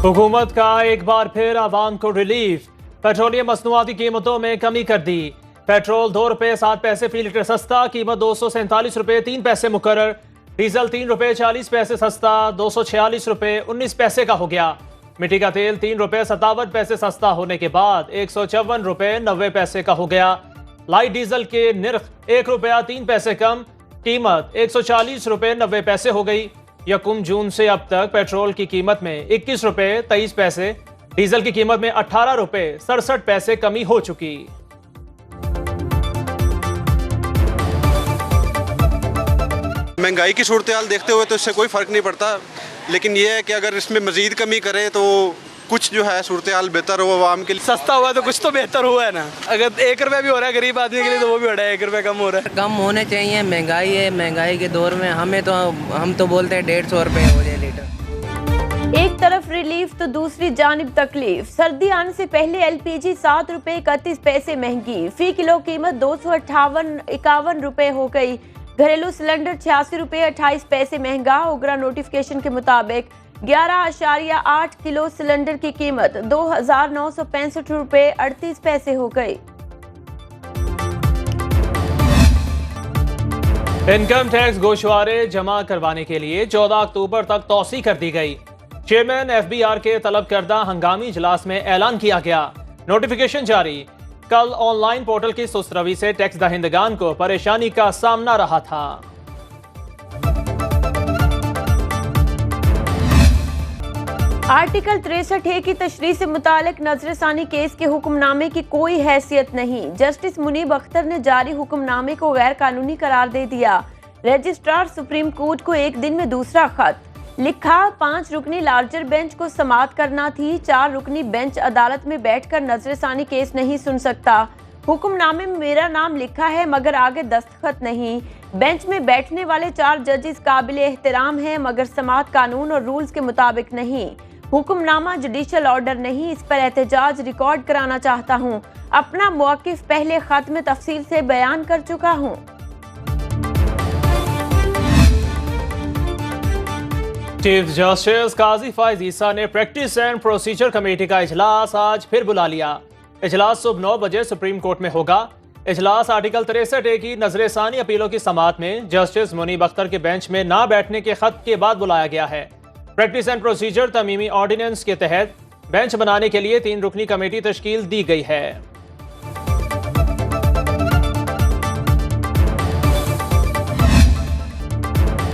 हुकूमत का एक बार फिर आवाम को रिलीफ। पेट्रोलियम मसनूआती कीमतों में कमी कर दी। पेट्रोल ₹2.07 फी लीटर सस्ता, कीमत ₹247.03 मुकर्रर। डीजल ₹3.40 सस्ता, ₹246.19 का हो गया। मिट्टी का तेल ₹3.57 सस्ता होने के बाद ₹154.90 का हो गया। लाइट डीजल के निर्ख ₹1.03 कम, कीमत ₹140.90 हो गई। यकम जून से अब तक पेट्रोल की कीमत में ₹21.23, डीजल की कीमत में ₹18.67 कमी हो चुकी। महंगाई की सूरत हाल देखते हुए तो इससे कोई फ़र्क नहीं पड़ता, लेकिन यह है कि अगर इसमें मज़ीद कमी करे तो कुछ जो है सूरत हाल बेहतर हो आवाम के लिए। सस्ता हुआ तो कुछ तो बेहतर हुआ है ना। अगर ₹1 भी हो रहा है गरीब आदमी के लिए तो वो भी हो रहा है, ₹1 कम हो रहा है। कम होने चाहिए, महंगाई है, महंगाई के दौर में हम तो बोलते हैं ₹150 हो जाए लीटर। एक तरफ रिलीफ तो दूसरी जानिब तकलीफ। सर्दी आने से पहले एलपीजी ₹7.31 महंगी, फी किलो कीमत ₹258-51 हो गई। घरेलू सिलेंडर ₹86.28 महंगा। ओगरा नोटिफिकेशन के मुताबिक 11.8 किलो सिलेंडर की कीमत ₹2,965.38 हो गई। इनकम टैक्स गोशवारे जमा करवाने के लिए 14 अक्टूबर तक तौसी कर दी गई। चेयरमैन एफबीआर के तलब करदा हंगामी इजलास में ऐलान किया गया। नोटिफिकेशन जारी। कल ऑनलाइन पोर्टल की सुस्त रवि से टैक्स दहिंदगान को परेशानी का सामना रहा था। आर्टिकल 63A की तशरीह से मुतालिक नजरसानी केस के हुक्मनामे की कोई हैसियत नहीं। जस्टिस मुनीब अख्तर ने जारी हुक्मनामे को गैर कानूनी करार दे दिया। रजिस्ट्रार सुप्रीम कोर्ट को एक दिन में दूसरा खत लिखा। 5 रुकनी लार्जर बेंच को समाअत करना थी। 4 रुकनी बेंच अदालत में बैठकर नजरसानी केस नहीं सुन सकता। हुक्मनामे में मेरा नाम लिखा है मगर आगे दस्तखत नहीं। बेंच में बैठने वाले 4 जजेस काबिल एहतराम हैं मगर समाअत कानून और रूल्स के मुताबिक नहीं। हुक्मनामा जुडिशियल ऑर्डर नहीं, इस पर एहतजाज रिकॉर्ड कराना चाहता हूँ। अपना मौक़िफ़ पहले खत में तफसील से बयान कर चुका हूँ। चीफ जस्टिस काजी फाइज ईसा ने प्रैक्टिस एंड प्रोसीजर कमेटी का इजलास आज फिर बुला लिया। इजलास सुबह 9 बजे सुप्रीम कोर्ट में होगा। इजलास आर्टिकल 63A की नजरसानी अपीलों की समाअत में जस्टिस मुनीब अख्तर के बेंच में ना बैठने के खत के बाद बुलाया गया है। प्रैक्टिस एंड प्रोसीजर तमीमी ऑर्डिनेंस के तहत बेंच बनाने के लिए 3 रुकनी कमेटी तश्कील दी गई है।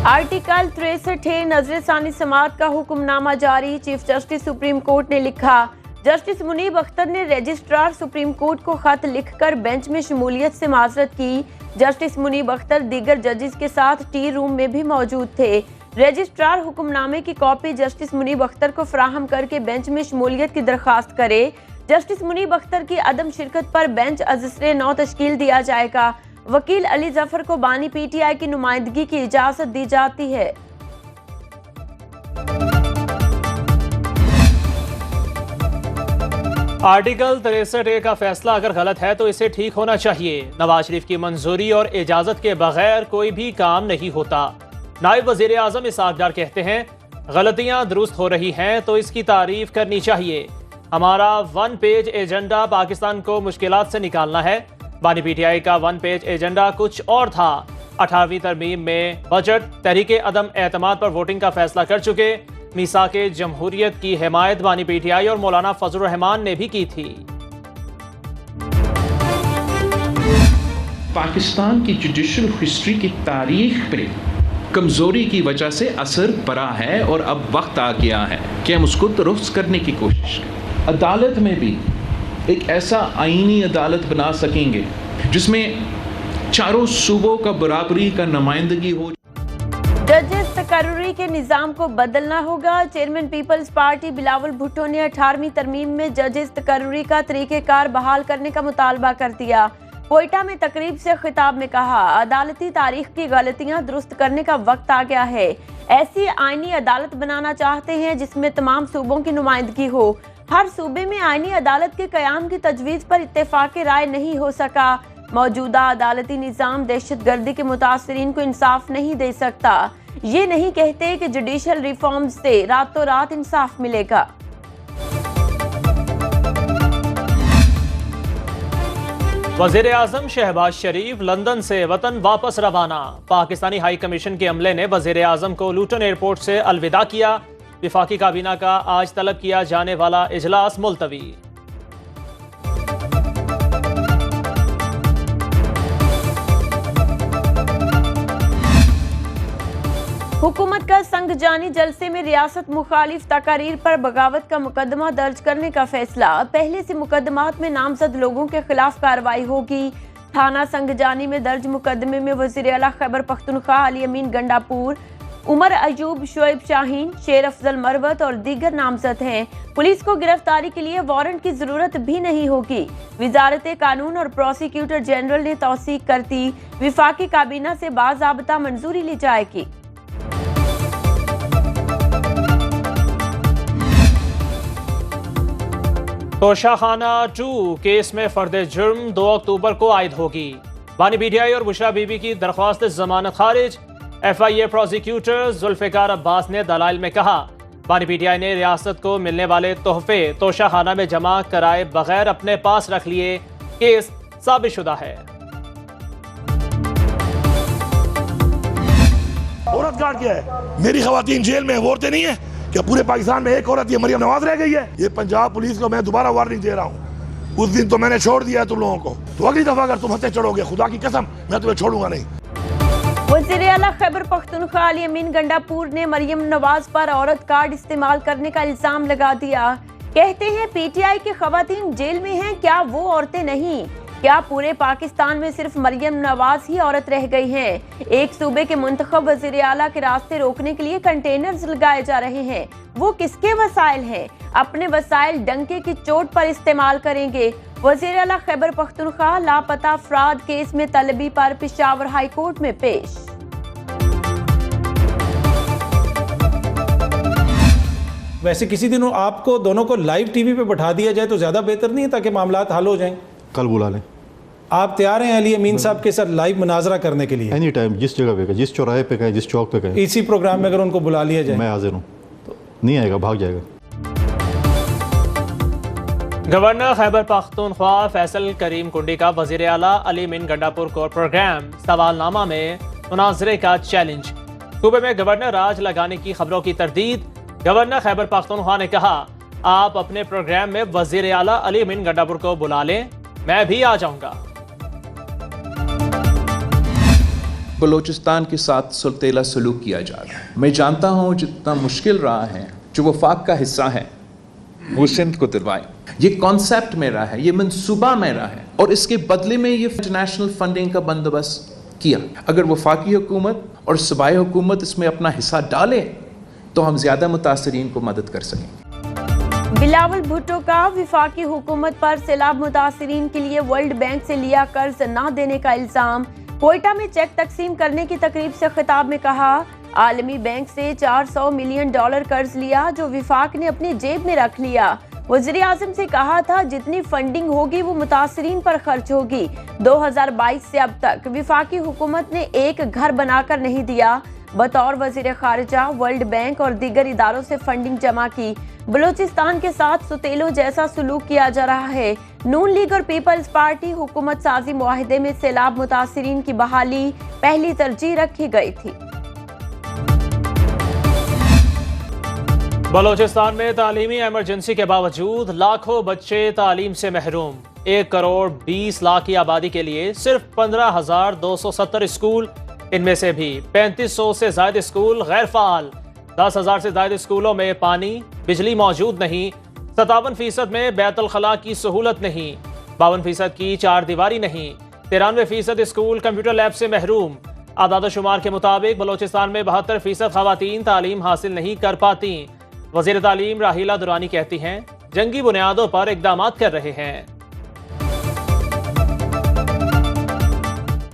आर्टिकल 63A नजरसानी समाअत का हुक्मनामा जारी। चीफ जस्टिस सुप्रीम कोर्ट ने लिखा। जस्टिस मुनीब अख्तर ने रजिस्ट्रार सुप्रीम कोर्ट को खत लिखकर बेंच में शमूलियत से माजरत की। जस्टिस मुनीब अख्तर दीगर जजेस के साथ टी रूम में भी मौजूद थे। रजिस्ट्रार हुक्मनामे की कॉपी जस्टिस मुनीब अख्तर को फराहम करके बेंच में शमूलियत की दरख्वास्त करे। जस्टिस मुनीब अख्तर की अदम शिरकत पर बेंच अज़्र 9 तश्कील दिया जाएगा। वकील अली जफर को बानी पीटीआई की नुमाइंदगी की इजाजत दी जाती है। आर्टिकल 63A का फैसला अगर गलत है तो इसे ठीक होना चाहिए। नवाज शरीफ की मंजूरी और इजाजत के बगैर कोई भी काम नहीं होता। नायब वजीर आजम इसहाक डार कहते हैं गलतियां दुरुस्त हो रही हैं तो इसकी तारीफ करनी चाहिए। हमारा 1 पेज एजेंडा पाकिस्तान को मुश्किलात से निकालना है। बानी पीटीआई का 1 पेज एजेंडा कुछ और था। 18वीं तरमीम में बजट तहरीके अदम एतमाद पर वोटिंग का फैसला कर चुके। मीसाके जमहूरियत की हिमायत बानी पीटीआई और मौलाना फजलुर रहमान ने भी की थी। पाकिस्तान की जुडिशल हिस्ट्री की तारीख पे कमजोरी की वजह से असर पड़ा है और अब वक्त आ गया है कि हम उसको दुरुस्त करने की कोशिश करें। अदालत में भी एक ऐसा आईनी अदालत बना सकेंगे जिसमें चारों सूबों का बराबरी का नुमाइंदगी हो। जजेस तकर्रुरी के निज़ाम को बदलना होगा। Chairman People's Party Bilawal Bhutto ने 18वीं तरमीम में जजेस तकर्रुरी का तरीक़ेकार बहाल करने का मुतालबा कर दिया। कोयटा में तकरीब से खिताब में कहा, अदालती तारीख की गलतियां दुरुस्त करने का वक्त आ गया है। ऐसी आईनी अदालत बनाना चाहते हैं जिसमें तमाम सूबों की नुमाइंदगी हो। हर सूबे में आईनी अदालत के कयाम की तजवीज़ पर इत्तेफाक राय नहीं हो सका। मौजूदा अदालती निज़ाम दहशतगर्दी के मुतासरीन को इंसाफ नहीं दे सकता। ये नहीं कहते कि जुडिशल रिफॉर्म से रातों रात इंसाफ मिलेगा। वजीर आजम शहबाज शरीफ लंदन से वतन वापस रवाना। पाकिस्तानी हाई कमीशन के अमले ने वजीर आजम को लूटन एयरपोर्ट से अलविदा किया। विफाकी काबीना का आज तलब किया जाने वाला इजलास मुलतवी। हुकूमत का संगजानी जलसे में रियासत मुखालिफ तकारीर पर बगावत का मुकदमा दर्ज करने का फैसला। पहले से मुकदमात में नामजद लोगों के खिलाफ कार्रवाई होगी। थाना संगजानी में दर्ज मुकदमे में वजीर आला खैबर पख्तूनख्वा अली अमीन गंडापुर, उमर अयूब, शोएब शाहीन, शेर अफजल मरवत और दीगर नामजद हैं। पुलिस को गिरफ्तारी के लिए वारंट की जरूरत भी नहीं होगी। वजारत कानून और प्रोसिक्यूटर जनरल ने तौसीक करती। विफाकी काबीना से बाज़ाब्ता मंजूरी ली जाएगी। तोशाखाना 2 केस में फर्द जुर्म 2 अक्टूबर को आयद होगी। बानी बीडीआई और बुशरा बीबी की दरख्वास्त जमानत खारिज। FIA प्रोसिक्यूटर जुल्फिकार अब्बास ने दलाइल में कहा, बानी बीडीआई ने रियासत को मिलने वाले तोहफे तोशाखाना में जमा कराए बगैर अपने पास रख लिए। केस साबितशुदा है। औरत काट क्या है? मेरी खवातीन जेल में, औरतें नहीं है क्या? पूरे पाकिस्तान में एक औरत, ये मरियम नवाज रह गई है। ये पंजाब पुलिस को मैं दोबारा वार्निंग दे रहा हूँ। उस दिन तो मैंने छोड़ दिया है तुम लोगों को, तो अगली दफा अगर तुम हंसे चढ़ोगे, खुदा की कसम मैं तुम्हें छोड़ूंगा नहीं। वज़ीर आला खैबर पख्तूनख्वा अली अमीन गंडापुर ने मरियम नवाज पर औरत कार्ड इस्तेमाल करने का इल्जाम लगा दिया। कहते हैं PTI की खवातीन जेल में हैं, क्या वो औरतें नहीं? क्या पूरे पाकिस्तान में सिर्फ मरियम नवाज ही औरत रह गई हैं? एक सूबे के मुंतखब वज़ीर आला के रास्ते रोकने के लिए कंटेनर्स लगाए जा रहे हैं। वो किसके वसाइल हैं? अपने वसाइल डंके की चोट पर इस्तेमाल करेंगे। वज़ीर आला खैबर पख्तूनख्वा लापता अफराद केस में तलबी पर पेशावर हाई कोर्ट में पेश। वैसे किसी दिन आपको दोनों को लाइव टीवी पे बैठा दिया जाए तो ज्यादा बेहतर नहीं है, ताकि मामलात हल हो जाएं। कल बुला लें। आप तैयार हैं अली अमीन साहब के साथ लाइव मुनाजरा करने के लिए? एनी टाइम, जिस जगह पे कहें, जिस चौराहे पे कहें, जिस चौक पे कहें। इसी प्रोग्राम में अगर उनको बुला लिया जाए? मैं हाजिर हूँ। नहीं आएगा, भाग जाएगा। गवर्नर खैबर पख्तूनख्वा फैसल करीम कुंडी का वजीर आला अली अमीन गंडापुर को प्रोग्राम सवालनामा में मुनाजरे का चैलेंज। सूबे में गवर्नर राज लगाने की खबरों की तरदीद। गवर्नर खैबर पख्तूनख्वा ने कहा, आप अपने प्रोग्राम में वजीर आला अली अमीन गंडापुर को बुला लें, मैं भी आ जाऊंगा। बलोचिस्तान के साथ सुलतेला सलूक किया जा रहा है। मैं जानता हूँ जितना मुश्किल रहा है, जो वफाक का हिस्सा है वो सिंध को दिलवाएं। ये कॉन्सेप्ट मेरा है, ये मंसूबा मेरा है, और इसके बदले में ये इंटरनेशनल फंडिंग का बंदोबस्त किया। अगर वफाकी हुकूमत और सूबाई हुकूमत इसमें अपना हिस्सा डाले तो हम ज्यादा मुतासरीन को मदद कर सकेंगे। बिलावल भुट्टो का विफाकी हुकूमत पर सैलाब मुतासरीन के लिए वर्ल्ड बैंक से लिया कर्ज न देने का इल्जाम। कोयटा में चेक तकसीम करने की तकरीब से खिताब में कहा, आलमी बैंक से $400 मिलियन कर्ज लिया जो विफाक ने अपनी जेब में रख लिया। वज़ीर आज़म से कहा था जितनी फंडिंग होगी वो मुतासरीन पर खर्च होगी। 2022 से अब तक विफाकी हुकूमत ने एक घर बनाकर नहीं दिया। बतौर वज़ीर खारिजा वर्ल्ड बैंक और दीगर इदारों से फंडिंग जमा की। बलूचिस्तान के साथ सुतेलो जैसा सलूक किया जा रहा है। नून लीग और पीपल्स पार्टी हुकूमत साजी मुआहिदे में सैलाब मुतासरीन की बहाली पहली तरजीह रखी गई थी। बलूचिस्तान में तालीमी इमरजेंसी के बावजूद लाखों बच्चे तालीम से महरूम। 1 करोड़ 20 लाख की आबादी के लिए सिर्फ 15,270 स्कूल, इनमें से भी 3500 से ज्यादा स्कूल गैर फाल। 10,000 से ज्यादा स्कूलों में पानी बिजली मौजूद नहीं। 57% में बैतुल खला की सहूलत नहीं। 52% की 4 दीवारी नहीं। 93% स्कूल कंप्यूटर लैब से महरूम। आदाद शुमार के मुताबिक बलूचिस्तान में 72% खवातीन तालीम हासिल नहीं कर पाती। वज़ीर तालीम राहिला दुरानी कहती हैं, जंगी बुनियादों पर इकदाम कर रहे हैं।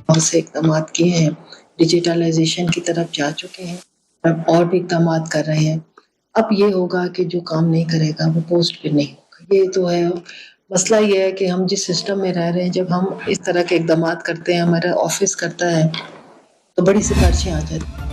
बहुत से इकदाम किए हैं, डिजिटलाइजेशन की तरफ जा चुके हैं, अब और भी इकदाम कर रहे हैं। अब ये होगा कि जो काम नहीं करेगा वो पोस्ट पे नहीं होगा। ये तो है, मसला ये है कि हम जिस सिस्टम में रह रहे हैं, जब हम इस तरह के इकदाम करते हैं, हमारा ऑफिस करता है तो बड़ी सिफारिशें आ जाती हैं।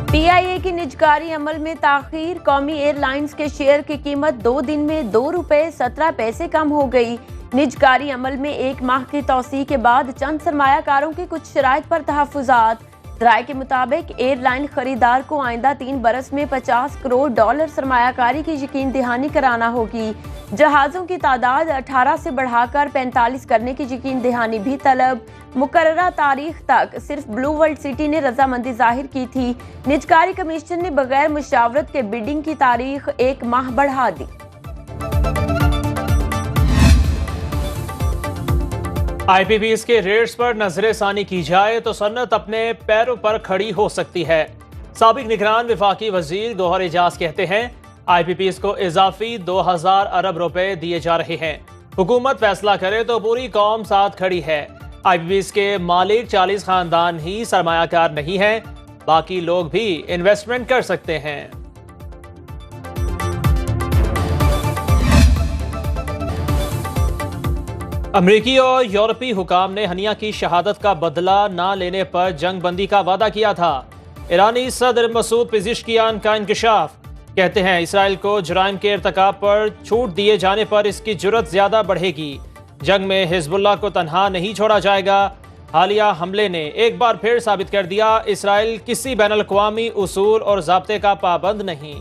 PIA की निजकारी अमल में ताखीर। कौमी एयरलाइंस के शेयर की कीमत 2 दिन में ₹2.17 कम हो गई। निजकारी अमल में 1 माह की तौसीह के बाद चंद सरमायाकारों की कुछ शराइत पर तहफ़्फ़ुज़ात। राय के मुताबिक एयरलाइन खरीदार को आइंदा 3 बरस में $50 करोड़ सरमायाकारी की यकीन दहानी कराना होगी। जहाज़ों की तादाद 18 से बढ़ाकर 45 करने की यकीन दहानी भी तलब। मुकर्ररा तारीख तक सिर्फ ब्लू वर्ल्ड सिटी ने रजामंदी जाहिर की थी। निजकारी कमीशन ने बगैर मुशावरत के बिडिंग की तारीख 1 माह बढ़ा दी। IPPs के रेट्स पर नजरसानी की जाए तो सन्नत अपने पैरों पर खड़ी हो सकती है। साबिक निगरान वफाकी वजीर गौहर एजाज कहते हैं IPPs को इजाफी 2000 अरब रुपए दिए जा रहे हैं। हुकूमत फैसला करे तो पूरी कौम साथ खड़ी है। IPPs के मालिक 40 खानदान ही सरमायाकार नहीं हैं, बाकी लोग भी इन्वेस्टमेंट कर सकते हैं। अमरीकी और यूरोपीय हुकाम ने हनिया की शहादत का बदला न लेने पर जंग बंदी का वादा किया था। ईरानी सदर मसूद पेजिशकियान का इंकशाफ, कहते हैं इसराइल को जुराइम के इर्तिकाब पर छूट दिए जाने पर इसकी जुर्रत ज्यादा बढ़ेगी। जंग में हिजबुल्लाह को तन्हा नहीं छोड़ा जाएगा। हालिया हमले ने एक बार फिर साबित कर दिया इसराइल किसी बैनुल अक़वामी उसूल और ज़ाब्ते का पाबंद नहीं।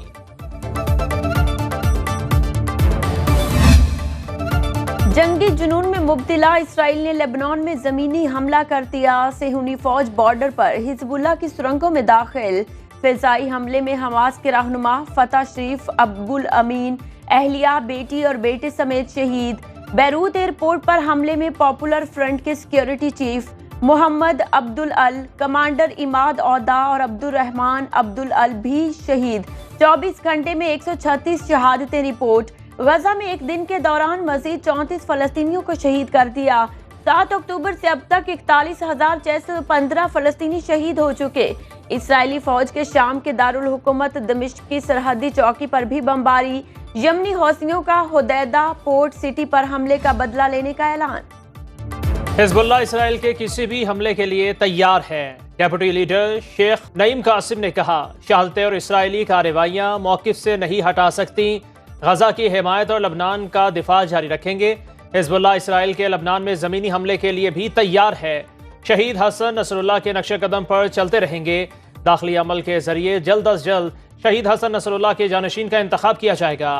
जंगी जुनून में मुब्तला इसराइल ने लेबनान में जमीनी हमला कर दिया। सेहूनी फौज बॉर्डर पर हिजबुल्लाह की सुरंगों में दाखिल। फिजाई हमले में हमास के रहनुमा फतह शरीफ अब्दुल अमीन, अहलिया, बेटी और बेटे समेत शहीद। बैरूत एयरपोर्ट पर हमले में पॉपुलर फ्रंट के सिक्योरिटी चीफ मोहम्मद अब्दुल अल, कमांडर इमाद औदा और अब्दुल रहमान अब्दुल अल भी शहीद। 24 घंटे में 136 शहादतें रिपोर्ट। गजा में एक दिन के दौरान मजीद 34 फलस्तीनियों को शहीद कर दिया। 7 अक्टूबर से अब तक 41,615 फलस्तीनी शहीद हो चुके। इसराइली फौज के शाम के दारुल हुकूमत दमिश्क की सरहदी चौकी पर भी बमबारी। यमनी हौसियों का हुदैदा पोर्ट सिटी पर हमले का बदला लेने का ऐलान। हिजबुल्लाह इसराइल के किसी भी हमले के लिए तैयार है। डेप्यूटी लीडर शेख नईम कासिम ने कहा शहादतें और इसराइली कार्रवाइयां मौक़िफ़ से नहीं हटा सकती। गजा की हिमायत और लबनान का दिफा जारी रखेंगे। हिजबुल्लाह इसराइल के लबनान में ज़मीनी हमले के लिए भी तैयार है। शहीद हसन नसरुल्लाह के नक्शे कदम पर चलते रहेंगे। दाखिली अमल के जरिए जल्द अज जल्द शहीद हसन नसरुल्लाह के जानशीन का इंतखाब किया जाएगा।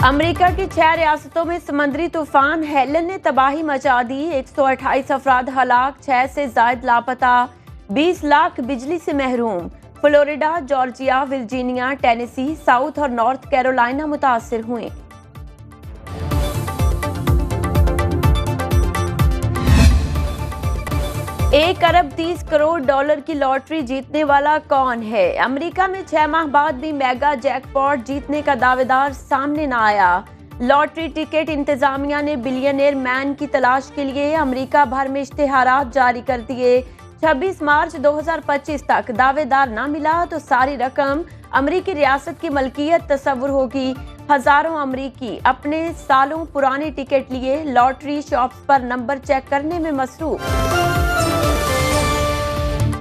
अमेरिका की 6 रियासतों में समंदरी तूफान हेलन ने तबाही मचा दी। 128 अफराद हलाक, 6 से जायद लापता, 20 लाख बिजली से महरूम। Florida, Georgia, Virginia, Tennessee, south और नॉर्थ कैरोलिना मुतासिर हुए। $1 अरब 30 करोड़ की लॉटरी जीतने वाला कौन है? अमेरिका में 6 माह बाद भी मेगा जैकपॉट जीतने का दावेदार सामने न आया। लॉटरी टिकट इंतजामिया ने बिलियनेयर मैन की तलाश के लिए अमेरिका भर में इश्तिहारात जारी कर दिए। 26 मार्च 2025 तक दावेदार न मिला तो सारी रकम अमेरिकी रियासत की मलकियत तस्वुर होगी। हजारों अमेरिकी अपने सालों पुराने टिकट लिए लॉटरी शॉप्स पर नंबर चेक करने में मसरूफ।